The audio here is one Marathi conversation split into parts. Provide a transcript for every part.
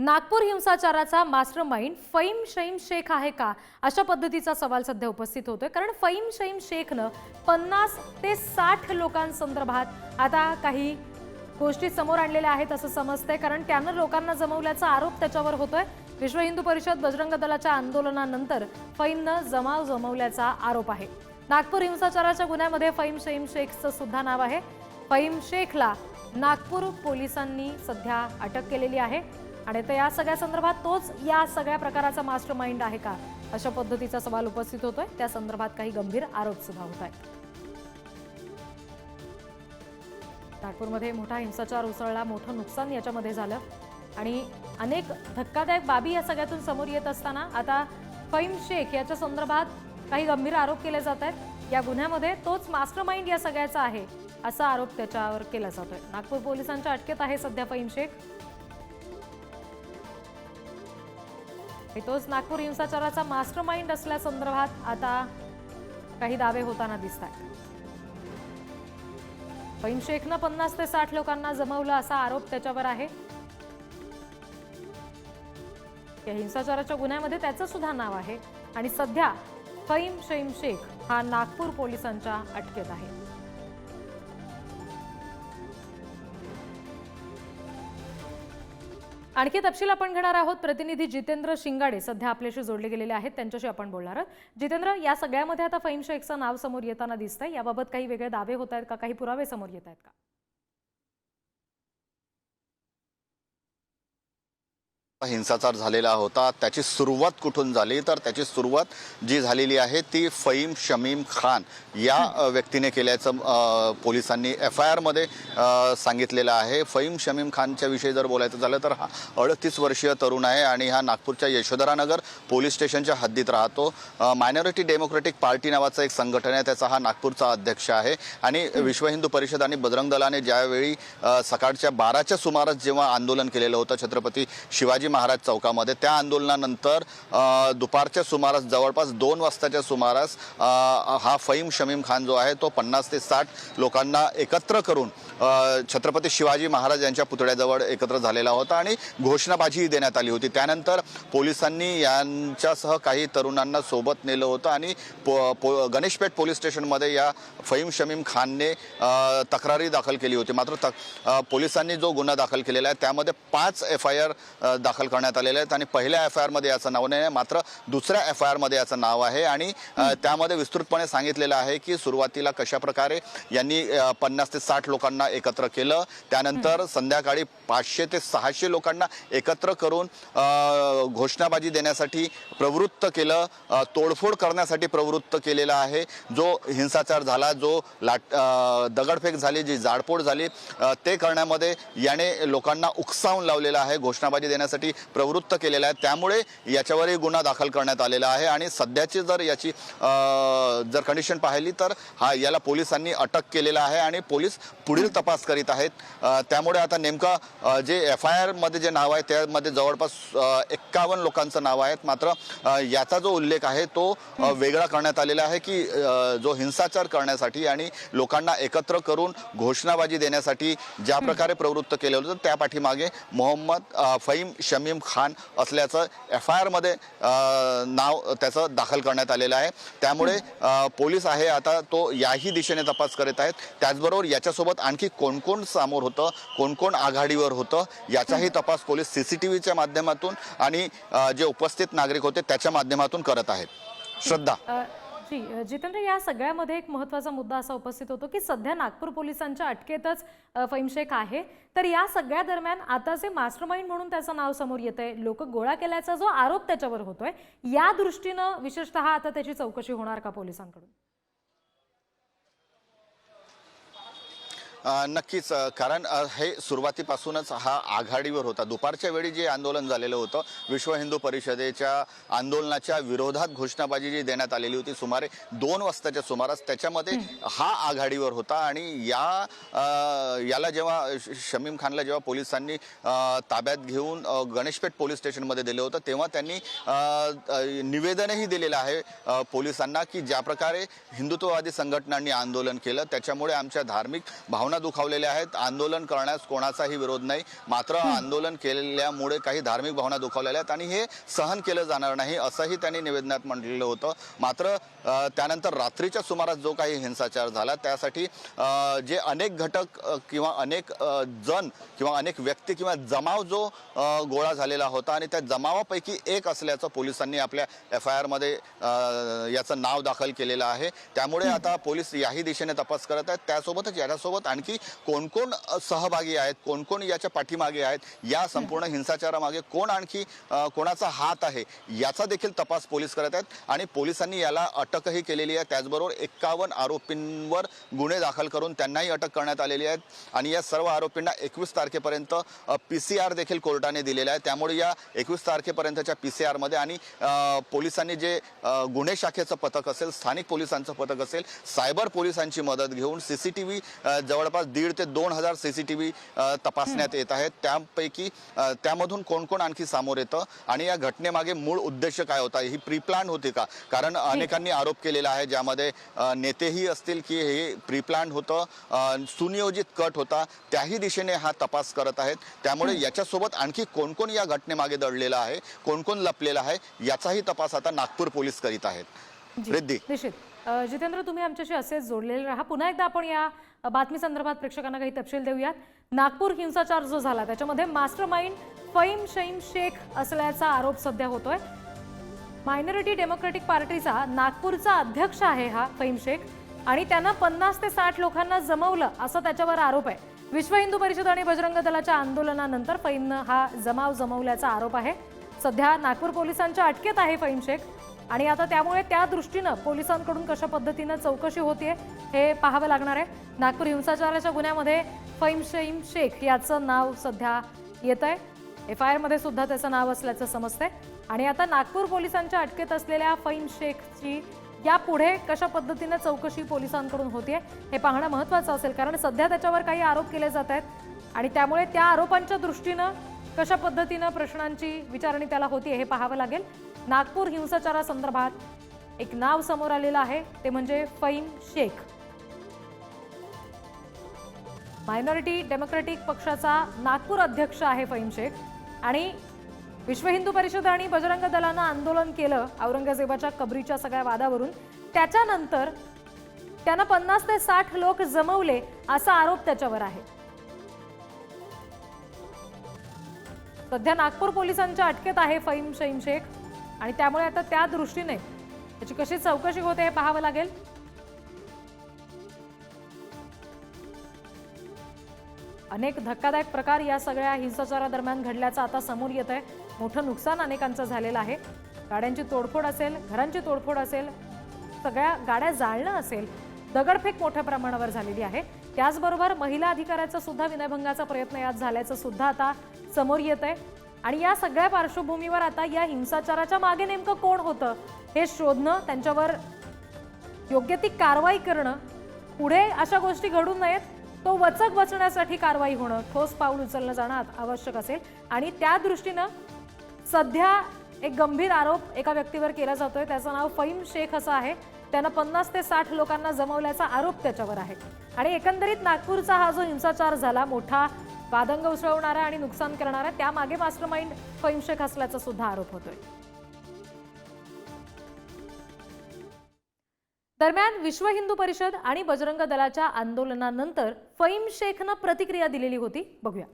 नागपूर हिंसाचाराचा मास्टरमाइंड फहीम शहीम शेख आहे का, अशा पद्धतीचा सवाल सध्या उपस्थित होतोय। कारण फहीम शहीम शेखनं 50 ते 60 लोकांसंदर्भात आता काही गोष्टी समोर आणलेल्या आहेत असं समजतंय। कारण त्यानं लोकांना जमवल्याचा आरोप त्याच्यावर होतोय। विश्व हिंदू परिषद बजरंग दलाच्या आंदोलनानंतर फहीमनं जमाव जमवल्याचा आरोप आहे। नागपूर हिंसाचाराच्या गुन्ह्यामध्ये फहीम शहीम शेखचं सुद्धा नाव आहे। फहीम शेखला नागपूर पोलिसांनी सध्या अटक केलेली आहे आणि तर या सगळ्या संदर्भात तोच या सगळ्या प्रकाराचा मास्टरमाइंड आहे का, अशा पद्धतीचा सवाल उपस्थित होतोय। त्या संदर्भात काही गंभीर आरोप सुद्धा होत आहेत। नागपूरमध्ये मोठा हिंसाचार उसळला, मोठं नुकसान याच्यामध्ये झालं आणि अनेक धक्कादायक बाबी या सगळ्यातून समोर येत असताना आता फहीम शेख याच्या संदर्भात काही गंभीर आरोप केले जात आहेत। या गुन्ह्यामध्ये तोच मास्टरमाइंड या सगळ्याचा आहे असा आरोप त्याच्यावर केला जातोय। नागपूर पोलिसांच्या अटकेत आहे सध्या फहीम शेख। तोच नागपूर हिंसाचाराचा मास्टरमाइंड असल्यासंदर्भात आता काही दावे होताना दिसत आहेत। फहीम शेखनं 50 ते 60 लोकांना जमवलं असा आरोप त्याच्यावर आहे। या हिंसाचाराच्या गुन्ह्यामध्ये त्याचं सुद्धा नाव आहे आणि सध्या फहीम शहीम शेख हा नागपूर पोलिसांच्या अटकेत आहे। आणखी तपशील आपण घेणार आहोत। प्रतिनिधी जितेंद्र शिंगाडे सध्या आपल्याशी जोडले गेलेले आहेत, त्यांच्याशी आपण बोलणार आहोत। जितेंद्र, या सगळ्यामध्ये आता फहीम शेखचं नाव समोर येताना दिसतंय, याबाबत काही वेगळे दावे होत आहेत का, काही पुरावे समोर येत आहेत का? हिंसाचार झालेला होता त्याची सुरुवात कुठून झाली, तर त्याची सुरुवात जी झालेली आहे ती फहीम शमीम खान या व्यक्तीने केल्याचं पोलिसांनी FIR मध्ये सांगितलेलं आहे। फहीम शमीम खानच्या विषयी जर बोलायचं झालं तर हा 38 वर्षीय तरुण आहे आणि हा नागपूरच्या यशोधरानगर पोलीस स्टेशनच्या हद्दीत राहतो। मायनॉरिटी डेमोक्रेटिक पार्टी नावाचं एक संघटन आहे, त्याचा हा नागपूरचा अध्यक्ष आहे आणि विश्व हिंदू परिषद आणि बजरंग दलाने ज्यावेळी सकाळच्या 12च्या सुमारास जेव्हा आंदोलन केलेलं होतं छत्रपती शिवाजी महाराज चौकामध्ये, त्या आंदोलनानंतर दुपारच्या सुमारास जवळपास 2 वाजताच्या सुमारास हा फहीम शमीम खान जो आहे तो 50 ते 60 लोकांना एकत्र करून छत्रपती शिवाजी महाराज यांच्या पुतळ्याजवळ एकत्र झालेला होता आणि घोषणाबाजी देण्यात आली होती। त्यानंतर पोलिसांनी यांच्यासह काही तरुणांना सोबत नेलं होतं आणि गणेशपेठ पोलीस स्टेशनमध्ये या फहीम शमीम खानने तक्रारी दाखल केली होती। मात्र पोलिसांनी जो गुन्हा दाखल केलेला आहे त्यामध्ये 5 FIR दाखल करण्यात आलेले आहेत आणि पहिल्या FIR मध्ये याचं नाव नाही, मात्र दुसऱ्या FIR मध्ये याचं नाव आहे आणि त्यामध्ये विस्तृतपणे सांगितलेलं आहे की सुरुवातीला कशा प्रकारे यांनी 50 ते 60 लोकांना एकत्र केलं, त्यानंतर संध्याकाळी 500 ते 600 लोकांना एकत्र करून घोषणाबाजी देण्यासाठी प्रवृत्त केलं, तोडफोड करण्यासाठी प्रवृत्त केलेला आहे। जो हिंसाचार झाला, जो दगडफेक झाली, जी जाळपोळ झाली, ते करण्यामध्ये याने लोकांना उकसावून लावलेला आहे, घोषणाबाजी देण्यासाठी प्रवृत्त केलेला आहे। त्यामुळे याच्यावरही गुन्हा दाखल करण्यात आलेला आहे आणि सध्याची जर याची जर कंडिशन पाहिली तर याला पोलिसांनी अटक केलेला आहे आणि पोलीस पुढील तपास करीत आहेत। त्यामुळे आता नेमका जे FIR मध्ये जे नाव आहे त्यामध्ये जवळपास 51 लोकांचं नाव आहे, मात्र याचा जो उल्लेख आहे तो वेगळा करण्यात आलेला आहे की जो हिंसाचार करण्यासाठी आणि लोकांना एकत्र करून घोषणाबाजी देण्यासाठी ज्या प्रकारे प्रवृत्त केलं होतं त्या पाठीमागे फहीम शमीम खान असल्याचं FIR मध्ये नाव त्याचं दाखल करण्यात आलेलं आहे। त्यामुळे पोलीस आहे आता तो याही दिशेने तपास करत आहेत। त्याचबरोबर याच्यासोबत आणखी कोण कोण समोर होतं, कोण कोण आघाडीवर होतं याचाही तपास पोलीस CCTVच्या माध्यमातून आणि जे उपस्थित नागरिक होते त्याच्या माध्यमातून करत आहेत। श्रद्धा जी, जितेंद्र, या सगळ्यामध्ये एक महत्त्वाचा मुद्दा असा उपस्थित होतो की सध्या नागपूर पोलिसांच्या अटकेतच फहीम शेख आहे, तर या सगळ्या दरम्यान आता जे मास्टरमाइंड म्हणून त्याचं नाव समोर येतंय, लोक गोळा केल्याचा जो आरोप त्याच्यावर होतोय, या दृष्टीनं विशेषतः आता त्याची चौकशी होणार का पोलिसांकडून? नक्कीच, कारण हे सुरुवातीपासूनच हा आघाडीवर होता। दुपारच्या वेळी जे आंदोलन झालेलं होतं, विश्व हिंदू परिषदेच्या आंदोलनाच्या विरोधात घोषणाबाजी जी देण्यात आलेली होती सुमारे 2 वाजताच्या सुमारास, त्याच्यामध्ये हा आघाडीवर होता आणि याला जेव्हा शमीम खानला जेव्हा पोलिसांनी ताब्यात घेऊन गणेशपेठ पोलीस स्टेशनमध्ये दिलं होतं तेव्हा त्यांनी निवेदनही दिलेलं आहे पोलिसांना की ज्या प्रकारे हिंदुत्ववादी संघटनांनी आंदोलन केलं त्याच्यामुळे आमच्या धार्मिक भावना भावना दुखावलेल्या आहेत. आंदोलन करण्यास कोणाचाही विरोध नाही, मात्र आंदोलन केल्यामुळे काही धार्मिक भावना दुखावलेल्या आहेत आणि हे सहन केलं जाणार नाही असंही त्यांनी निवेदनात म्हटलेलं होतं. मात्र त्यानंतर रात्रीच्या सुमारास जो काही हिंसाचार झाला त्यासाठी जे अनेक घटक किंवा अनेक जण किंवा अनेक व्यक्ती किंवा जमाव जो गोळा झालेला होता आणि त्या जमावापैकी एक असल्याचं पोलिसांनी आपल्या FIR मध्ये याचं नाव दाखल केलेलं आहे. त्यामुळे आता पोलीस याही दिशेने तपास करत आहेत. त्यासोबतच याच्यासोबत आणखी कोण कोण सहभागी आहेत, कोण कोण याच्या पाठीमागे आहेत, या संपूर्ण हिंसाचारामागे कोण आणखी कोणाचा हात आहे याचा देखील तपास पोलीस करत आहेत आणि पोलिसांनी याला अटकही केलेली आहे. त्याचबरोबर 51 आरोपींवर गुन्हे दाखल करून त्यांनाही अटक करण्यात आलेली आहे आणि या सर्व आरोपींना 21 तारखेपर्यंत PCR देखील कोर्टाने दिलेला आहे. त्यामुळे या 21 तारखेपर्यंतच्या PCR मध्ये आणि पोलिसांनी जे गुन्हे शाखेचं पथक असेल, स्थानिक पोलिसांचं पथक असेल, सायबर पोलिसांची मदत घेऊन CCTV जवळपास 1,500 ते 2,000 CCTV तपासण्यात येत आहेत. त्यापैकी त्यामधून कोण कोण आणखी समोर येतं आणि या घटनेमागे मूळ उद्देश काय होता, ही प्री प्लॅन होती का? कारण अनेकांनी आरोप केलेला आहे ज्यामध्ये नेतेही असतील की हे प्री प्लॅन होतं, सुनियोजित कट होता. त्याही दिशेने हा तपास करत आहेत. त्यामुळे याच्यासोबत आणखी कोण कोण या घटनेमागे दडलेला आहे, कोण कोण लपलेला आहे याचाही तपास आता नागपूर पोलीस करीत आहेत. रिद्धी, निश्चित. जितेंद्र, तुम्ही आमच्याशी असेच जोडलेले राहा. पुन्हा एकदा आपण या बातमी संदर्भात प्रेक्षकांना काही तपशील देऊयात. नागपूर हिंसाचार जो झाला त्याच्यामध्ये मास्टरमाइंड फहीम शहीम शेख असल्याचा आरोप सध्या होतोय. मायनॉरिटी डेमोक्रेटिक पार्टीचा नागपूरचा अध्यक्ष आहे हा फहीम शेख आणि त्यानं 50 ते 60 लोकांना जमवलं असं त्याच्यावर आरोप आहे. विश्व हिंदू परिषद आणि बजरंग दलाच्या आंदोलनानंतर फहीमनं हा जमाव जमवल्याचा आरोप आहे. सध्या नागपूर पोलिसांच्या अटकेत आहे फहीम शेख आणि आता त्यामुळे त्या दृष्टीनं पोलिसांकडून कशा पद्धतीनं चौकशी होतीये हे पाहावं लागणार आहे. नागपूर हिंसाचाराच्या गुन्ह्यामध्ये फहीम शहीम शेख याचं नाव सध्या येत आहे. FIR मध्ये सुद्धा त्याचं नाव असल्याचं समजतंय आणि आता नागपूर पोलिसांच्या अटकेत असलेल्या फहीम शेखची यापुढे कशा पद्धतीने चौकशी पोलिसांकडून होतीये हे पाहणं महत्त्वाचं असेल. कारण सध्या त्याच्यावर काही आरोप केले जात आहेत आणि त्यामुळे त्या आरोपांच्या दृष्टीनं कशा पद्धतीनं प्रश्नांची विचारणी त्याला होतीये हे पाहावं लागेल. नागपूर हिंसाचारासंदर्भात एक नाव समोर आलेलं आहे, ते म्हणजे फहीम शेख. मायनॉरिटी डेमोक्रेटिक पक्षाचा नागपूर अध्यक्ष आहे फहीम शेख आणि विश्व हिंदू परिषद आणि बजरंग दलानं आंदोलन केलं औरंगजेबाच्या कबरीच्या सगळ्या वादावरून. त्याच्यानंतर त्यानं 50 ते 60 लोक जमवले असा आरोप त्याच्यावर आहे. सध्या नागपूर पोलिसांच्या अटकेत आहे फहीम शहीम शेख आणि त्यामुळे आता त्या दृष्टीने त्याची कशी चौकशी होते हे पाहावं लागेल. अनेक धक्कादायक प्रकार या सगळ्या हिंसाचारादरम्यान घडल्याचं आता समोर येत आहे. मोठं नुकसान अनेकांचं झालेलं आहे. गाड्यांची तोडफोड असेल, घरांची तोडफोड असेल, सगळ्या गाड्या जाळणं असेल, दगडफेक मोठ्या प्रमाणावर झालेली आहे. त्याचबरोबर महिला अधिकाऱ्याचा सुद्धा विनयभंगाचा प्रयत्न यात झाल्याचं सुद्धा आता समोर येत आहे आणि या सगळ्या पार्श्वभूमीवर आता या हिंसाचाराच्या मागे नेमकं कोण होतं हे शोधणं, त्यांच्यावर योग्य ती कारवाई करणं, पुढे अशा गोष्टी घडू नयेत तो वचक बचण्यासाठी कारवाई होणं, ठोस पाऊल उचललं जाणं आवश्यक असेल. आणि त्या दृष्टीनं सध्या एक गंभीर आरोप एका व्यक्तीवर केला जातोय. त्याचं नाव फहीम शेख असं आहे. त्यानं 50 ते 60 लोकांना जमवल्याचा आरोप त्याच्यावर आहे आणि एकंदरीत नागपूरचा हा जो हिंसाचार झाला, मोठा वादंग उसळवणारा आणि नुकसान करणारा, त्यामागे मास्टरमाइंड फहीम शेख असल्याचा सुद्धा आरोप होतोय. दरम्यान विश्व हिंदू परिषद आणि बजरंग दलाच्या आंदोलनानंतर फहीम शेखनं प्रतिक्रिया दिलेली होती, बघूया.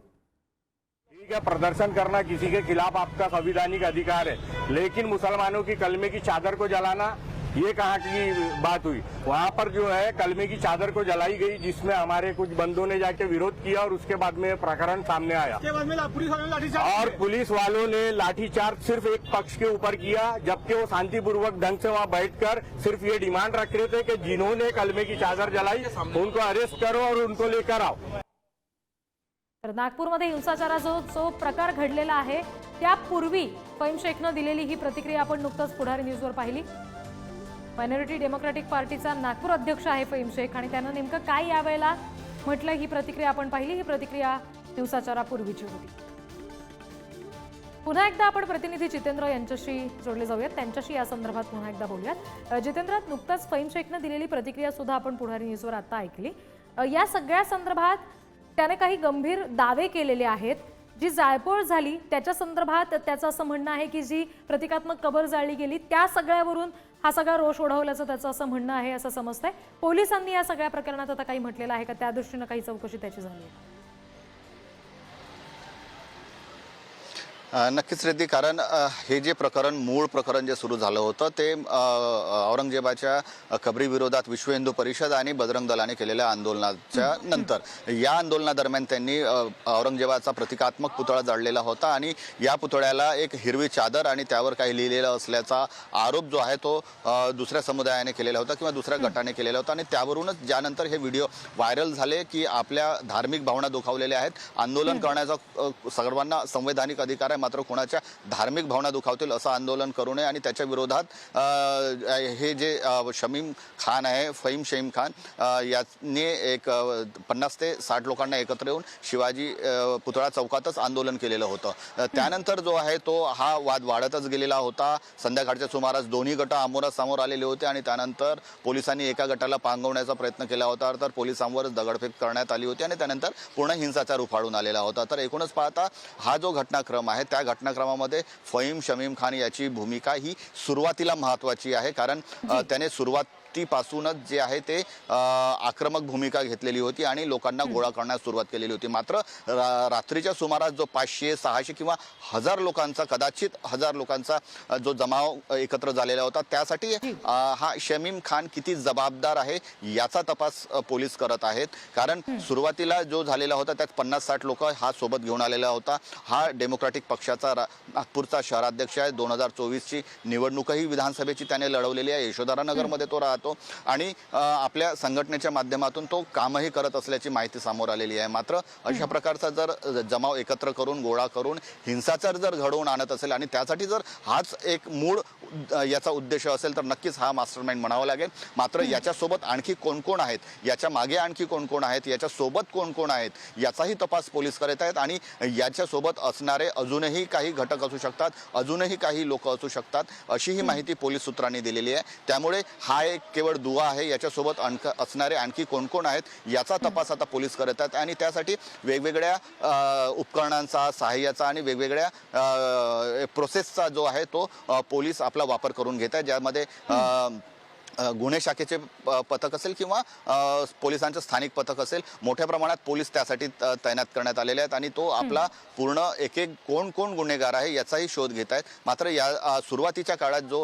ठीक है, प्रदर्शन करना किसी के खिलाफ आपका संवैधानिक अधिकार है, लेकिन मुसलमानों की कलमे की चादर को जलाना ये कहाँ की बात हुई? वहाँ पर जो है कलमे की चादर को जलाई गई, जिसमें हमारे कुछ बंदों ने जाके विरोध किया और उसके बाद में प्रकरण सामने आया और पुलिस वालों ने लाठीचार्ज सिर्फ एक पक्ष के ऊपर किया, जबकि वो शांतिपूर्वक ढंग से वहाँ बैठकर सिर्फ ये डिमांड रख रहे थे कि जिन्होंने कलमे की चादर जलाई उनको अरेस्ट करो और उनको लेकर आओ. तर नागपूरमध्ये हिंसाचाराचा जो प्रकार घडलेला आहे त्यापूर्वी फहीम शेखनं दिलेली ही प्रतिक्रिया आपण नुकतंच पुढारी न्यूजवर पाहिली. मायनॉरिटी डेमोक्रेटिक पार्टीचा नागपूर अध्यक्ष आहे फहीम शेख आणि त्यानं नेमकं काय यावेळेला म्हटलं ही प्रतिक्रिया आपण पाहिली. ही प्रतिक्रिया हिंसाचारापूर्वीची होती. पुन्हा एकदा आपण प्रतिनिधी जितेंद्र यांच्याशी जोडले जाऊयात, त्यांच्याशी या संदर्भात पुन्हा एकदा बोलूयात. जितेंद्र, नुकताच फहीम शेखनं दिलेली प्रतिक्रिया सुद्धा आपण पुढारी न्यूजवर आता ऐकली. या सगळ्या संदर्भात त्याने काही गंभीर दावे केलेले आहेत. जी जाळपोळ झाली त्याच्या संदर्भात त्याचं असं म्हणणं आहे की जी प्रतिकात्मक कबर जाळली गेली त्या सगळ्यावरून हा सगळा रोष ओढवल्याचं त्याचं असं म्हणणं आहे असं समजतंय. पोलिसांनी या सगळ्या प्रकरणात आता काही म्हटलेलं आहे का, त्या दृष्टीनं काही चौकशी त्याची झाली आहे? नक्कीच रिद्धी, कारण हे जे प्रकरण, मूळ प्रकरण जे सुरू झालं होतं ते औरंगजेबाच्या कबरी विरोधात विश्व हिंदू परिषद आणि बजरंग दलाने केलेल्या आंदोलनाच्या नंतर या आंदोलनादरम्यान त्यांनी औरंगजेबाचा प्रतिकात्मक पुतळा जाळलेला होता आणि या पुतळ्याला एक हिरवी चादर आणि त्यावर काही लिहिलेलं असल्याचा आरोप जो आहे तो दुसऱ्या समुदायाने केलेला होता किंवा दुसऱ्या गटाने केलेला होता. आणि त्यावरूनच ज्यानंतर हे व्हिडिओ व्हायरल झाले की आपल्या धार्मिक भावना दुखावलेल्या आहेत, आंदोलन करण्याचा सर्वांना संवैधानिक अधिकार आहे, मात्र कोणाच्या धार्मिक भावना दुखावतील असं आंदोलन करू नये आणि त्याच्या विरोधात हे जे शमीम खान आहे, फहीम शमीम खान, याने एक 50 ते 60 लोकांना एकत्र येऊन शिवाजी पुतळा चौकातच आंदोलन केलेलं होतं. त्यानंतर जो आहे तो हा वाद वाढतच गेलेला होता. संध्याकाळच्या सुमारास दोन्ही गट आमोरासमोर आलेले होते आणि त्यानंतर पोलिसांनी एका गटाला पांगवण्याचा प्रयत्न केला होता, तर पोलिसांवर दगडफेक करण्यात आली होती आणि त्यानंतर पूर्ण हिंसाचार उफाळून आलेला होता. तर एकूणच पाहता हा जो घटनाक्रम आहे त्या घटनाक्रमामध्ये फहीम शमीम खान याची भूमिका ही सुरुवातीला महत्त्वाची आहे, कारण त्याने सुरुवातीपासूनच जे आहे ते आक्रमक भूमिका घेतलेली होती आणि लोकांना गोळा करण्यास सुरुवात केलेली होती. मात्र रात्रीच्या सुमारास जो 500, 600 किंवा 1000 लोकांचा, कदाचित 1000 लोकांचा जो जमाव एकत्र झालेला होता, त्यासाठी हा शमीम खान किती जबाबदार आहे याचा तपास पोलीस करत आहेत. कारण सुरुवातीला जो झालेला होता त्यात 50-60 लोक हा सोबत घेऊन आलेला होता. हा डेमोक्रॅटिक पक्षाचा नागपूरचा शहराध्यक्ष आहे. 2024ची निवडणूकही विधानसभेची त्याने लढवलेली आहे. यशोधरानगरमध्ये तो राहतो आणि आपल्या संघटनेच्या माध्यमातून तो कामही करत असल्याची माहिती समोर आलेली आहे. मात्र अशा प्रकारचा जर जमाव एकत्र करून, गोळा करून हिंसाचार जर घडवून आणत असेल आणि त्यासाठी जर हाच एक मूळ याचा उद्देश असेल तर नक्कीच हा मास्टरमाइंड म्हणावा लागेल. मात्र याच्यासोबत आणखी कोण कोण आहेत, याच्या मागे आणखी कोण कोण आहेत, याच्यासोबत कोण कोण आहेत याचाही तपास पोलीस करत आहेत आणि याच्यासोबत असणारे अजूनही काही घटक असू शकतात, अजूनही काही लोक असू शकतात, अशी ही माहिती पोलीस सूत्रांनी दिलेली आहे. त्यामुळे हा एक केवळ दुवा आहे. याच्यासोबत असणारे आणखी कोण कोण आहेत याचा तपास आता पोलीस करत आहेत आणि त्यासाठी वेगवेगळ्या उपकरणांचा, सहाय्याचा आणि वेगवेगळ्या प्रोसेसचा जो आहे तो पोलीस आपला वापर करून घेत आहेत, ज्यामध्ये गुन्हे शाखेचे पथक असेल किंवा पोलिसांचं स्थानिक पथक असेल, मोठ्या प्रमाणात पोलीस त्यासाठी तैनात करण्यात आलेले आहेत आणि तो आपला पूर्ण एक एक कोण कोण गुन्हेगार आहे याचाही शोध घेत आहेत. मात्र या सुरुवातीच्या काळात जो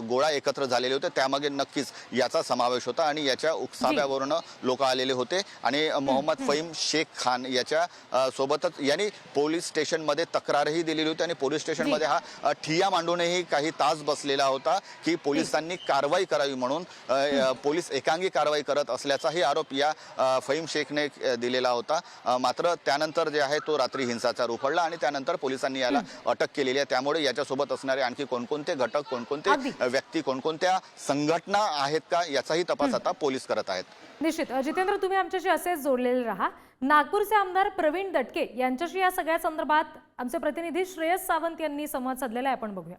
गोळा एकत्र झालेले होते त्यामागे नक्कीच याचा समावेश होता आणि याच्या उकसाव्यावरून लोक आलेले होते आणि मोहम्मद फहीम शेख खान याच्या सोबतच यांनी पोलीस स्टेशनमध्ये तक्रारही दिलेली होती आणि पोलीस स्टेशनमध्ये हा ठिय्या मांडूनही काही तास बसलेला होता की पोलिसांनी कारवाई करावी म्हणून. पोलीस एकांगी कारवाई करत असल्याचाही आरोप या फहीम शेखने दिलेला होता. मात्र त्यानंतर जे आहे तो रात्री हिंसाचार उफाळला आणि त्यानंतर पोलिसांनी याला अटक केलेली आहे. त्यामुळे याच्यासोबत असणारे आणखी कोणकोणते घटक, कोणकोणते व्यक्ती, कोणकोणत्या संघटना आहेत का याचाही तपास आता पोलीस करत आहेत. निश्चित. जितेंद्र, तुम्ही आमच्याशी असेच जोडलेले राहा. नागपूरचे आमदार प्रवीण दटके यांच्याशी या सगळ्या संदर्भात आमचे प्रतिनिधी श्रेयस सावंत यांनी संवाद साधलेला आहे, आपण बघूया.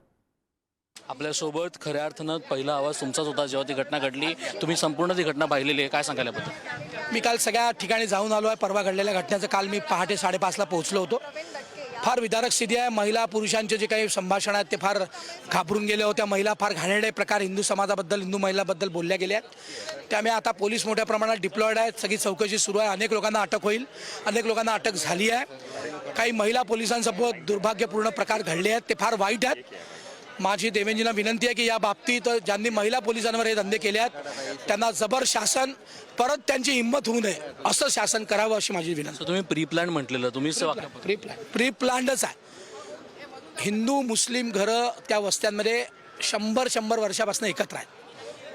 आपल्यासोबत खऱ्या अर्थानं पहिला आवाज तुमचाच होता जेव्हा ती घटना घडली. तुम्ही संपूर्ण ती घटना पाहिलेली आहे, काय सांगायला याबद्दल? मी काल सगळ्या ठिकाणी जाऊन आलो आहे. परवा घडलेल्या घटनेचं काल मी पहाटे 5:30ला पोहोचलो होतो. फार विदारक स्थिती आहे. महिला पुरुषांचे जे काही संभाषण आहेत ते फार घाबरून गेले होत्या. महिला फार घाणेरडे प्रकार हिंदू समाजाबद्दल, हिंदू महिलाबद्दल बोलल्या गेल्या आहेत. त्यामुळे आता पोलीस मोठ्या प्रमाणात डिप्लॉयड आहेत. सगळी चौकशी सुरू आहे. अनेक लोकांना अटक होईल, अनेक लोकांना अटक झाली आहे. काही महिला पोलिसांसोबत दुर्भाग्यपूर्ण प्रकार घडले आहेत, ते फार वाईट आहेत. माझी देवेंजींना विनंती आहे की या बाबतीत ज्यांनी महिला पोलिसांवर हे धंदे केले आहेत त्यांना जबर शासन, परत त्यांची हिंमत होऊ नये असं शासन करावं अशी माझी विनंती. तुम्ही प्री प्लॅन म्हटलेलं, तुम्ही प्री प्लॅन्डच आहे. हिंदू मुस्लिम घरं त्या वस्त्यांमध्ये 100 वर्षापासून एकत्र आहेत,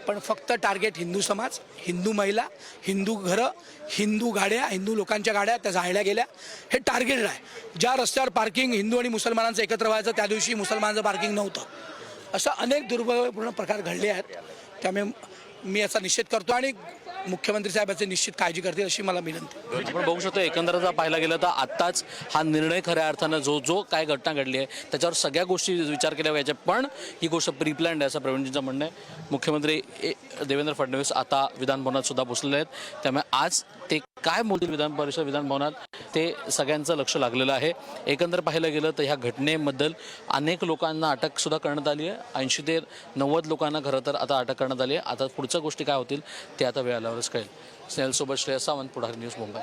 पण फक्त टार्गेट हिंदू समाज, हिंदू महिला, हिंदू घरं, हिंदू गाड्या, हिंदू लोकांच्या गाड्या त्या जाळल्या गेल्या, हे टार्गेट आहे. ज्या रस्त्यावर पार्किंग हिंदू आणि मुसलमानांचं एकत्र व्हायचं त्या दिवशी मुसलमानांचं पार्किंग नव्हतं. असं अनेक दुर्भाग्यपूर्ण प्रकार घडले आहेत. त्यामुळे मी याचा निषेध करतो आणि मुख्यमंत्री साहेब याची निश्चित काळजी करतील अशी मला विनंती. आपण बघू शकतो एकंदर जर पाहायला गेलं तर आत्ताच हा निर्णय खऱ्या अर्थानं जो काय घटना घडली आहे त्याच्यावर सगळ्या गोष्टी विचार केल्या पाहिजे, पण ही गोष्ट प्रीप्लॅन्ड आहे असं प्रवीणजींचं म्हणणं आहे. मुख्यमंत्री देवेंद्र फडणवीस आता विधानभवनात सुद्धा पोहोचलेले आहेत, त्यामुळे आज ते काय बोलतील विधानभवनात ते सगळ्यांचं लक्ष लागलेलं आहे. एकंदर पाहायला गेलं तर ह्या घटनेबद्दल अनेक लोकांना अटक सुद्धा करण्यात आली आहे. 80 ते 90 लोकांना खरं तर आता अटक करण्यात आली आहे. आता पुढच्या गोष्टी काय होतील ते आता वेळ आल्यावरच कळेल. स्नेहलसोबत श्रेयस सावंत, पुढारी न्यूज, मुंबई.